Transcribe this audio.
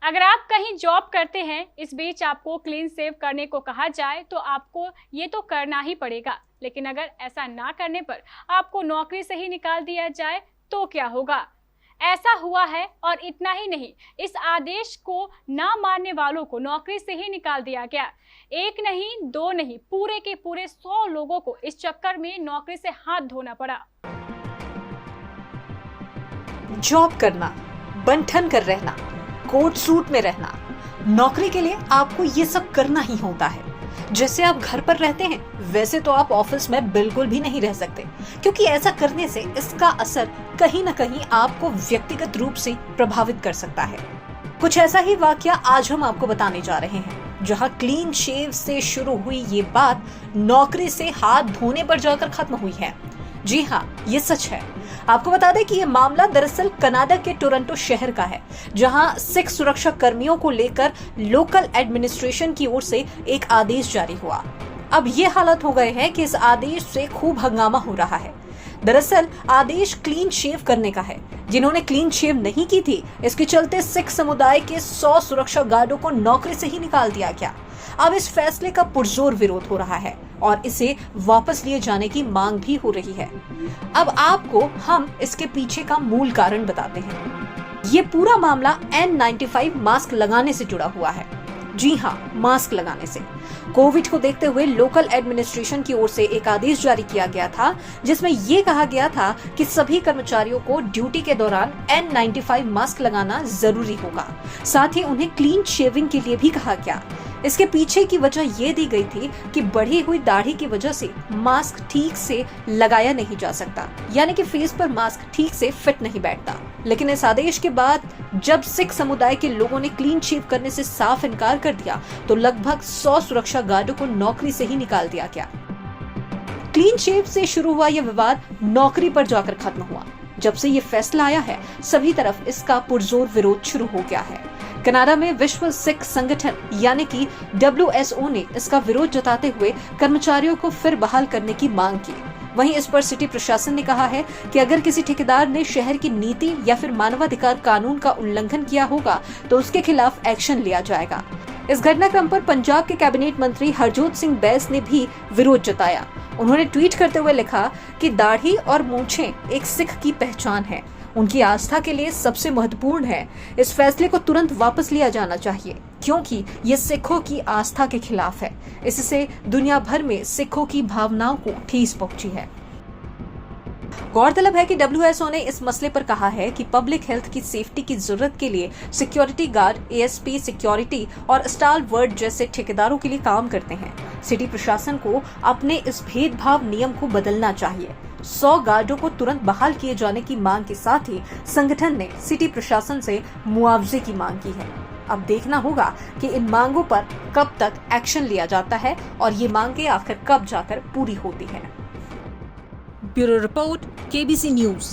अगर आप कहीं जॉब करते हैं, इस बीच आपको क्लीन शेव करने को कहा जाए तो आपको ये तो करना ही पड़ेगा। लेकिन अगर ऐसा ना करने पर आपको नौकरी से ही निकाल दिया जाए तो क्या होगा? ऐसा हुआ है, और इतना ही नहीं, इस आदेश को ना मानने वालों को नौकरी से ही निकाल दिया गया। एक नहीं, दो नहीं, पूरे के पूरे 100 लोगों को इस चक्कर में नौकरी से हाथ धोना पड़ा। जॉब करना, बन-ठन कर रहना, कोट सूट में रहना, नौकरी के लिए आपको ये सब करना ही होता है। जैसे आप घर पर रहते हैं, वैसे तो आप ऑफिस में बिल्कुल भी नहीं रह सकते, क्योंकि ऐसा करने से इसका असर कहीं न कहीं आपको व्यक्तिगत रूप से प्रभावित कर सकता है। कुछ ऐसा ही वाकया आज हम आपको बताने जा रहे हैं, जहां क्लीन शेव से शुरू हुई ये बात नौकरी से हाथ धोने पर जाकर खत्म हुई है। जी हाँ, ये सच है। आपको बता दें कि ये मामला दरअसल कनाडा के टोरंटो शहर का है, जहां सिख सुरक्षा कर्मियों को लेकर लोकल एडमिनिस्ट्रेशन की ओर से एक आदेश जारी हुआ। अब ये हालत हो गए हैं कि इस आदेश से खूब हंगामा हो रहा है। दरअसल आदेश क्लीन शेव करने का है। जिन्होंने क्लीन शेव नहीं की थी, इसके चलते सिख समुदाय के 100 सुरक्षा गार्डों को नौकरी से ही निकाल दिया गया। अब इस फैसले का पुरजोर विरोध हो रहा है और इसे वापस लिए जाने की मांग भी हो रही है। अब आपको हम इसके पीछे का मूल कारण बताते हैं। ये पूरा मामला N95 मास्क लगाने से जुड़ा हुआ है। जी हाँ, मास्क लगाने से। कोविड को देखते हुए लोकल एडमिनिस्ट्रेशन की ओर से एक आदेश जारी किया गया था, जिसमें ये कहा गया था कि सभी कर्मचारियों को ड्यूटी के दौरान N95 मास्क लगाना जरूरी होगा। साथ ही उन्हें क्लीन शेविंग के लिए भी कहा गया। इसके पीछे की वजह ये दी गई थी कि बढ़ी हुई दाढ़ी की वजह से मास्क ठीक से लगाया नहीं जा सकता, यानी कि फेस पर मास्क ठीक से फिट नहीं बैठता। लेकिन इस आदेश के बाद जब सिख समुदाय के लोगों ने क्लीन शेव करने से साफ इनकार कर दिया, तो लगभग 100 सुरक्षा गार्डों को नौकरी से ही निकाल दिया गया। क्लीन शेव से शुरू हुआ यह विवाद नौकरी पर जाकर खत्म हुआ। जब से ये फैसला आया है, सभी तरफ इसका पुरजोर विरोध शुरू हो गया है। कनाडा में विश्व सिख संगठन यानी कि WSO ने इसका विरोध जताते हुए कर्मचारियों को फिर बहाल करने की मांग की। वहीं इस पर सिटी प्रशासन ने कहा है कि अगर किसी ठेकेदार ने शहर की नीति या फिर मानवाधिकार कानून का उल्लंघन किया होगा तो उसके खिलाफ एक्शन लिया जाएगा। इस घटनाक्रम पर पंजाब के कैबिनेट मंत्री हरजोत सिंह बैस ने भी विरोध जताया। उन्होंने ट्वीट करते हुए लिखा कि दाढ़ी और मूंछें एक सिख की पहचान है, उनकी आस्था के लिए सबसे महत्वपूर्ण है। इस फैसले को तुरंत वापस लिया जाना चाहिए, क्योंकि ये सिखों की आस्था के खिलाफ है। इससे दुनिया भर में सिखों की भावनाओं को ठेस पहुंची है। गौरतलब है कि WSO ने इस मसले पर कहा है कि पब्लिक हेल्थ की सेफ्टी की जरूरत के लिए सिक्योरिटी गार्ड, ASP सिक्योरिटी और स्टालवर्ड जैसे ठेकेदारों के लिए काम करते हैं। सिटी प्रशासन को अपने इस भेदभाव नियम को बदलना चाहिए। 100 गार्डों को तुरंत बहाल किए जाने की मांग के साथ ही संगठन ने सिटी प्रशासन से मुआवजे की मांग की है। अब देखना होगा कि इन मांगों पर कब तक एक्शन लिया जाता है और ये मांगे आखिर कब जाकर पूरी होती है। Bureau report, KBC news.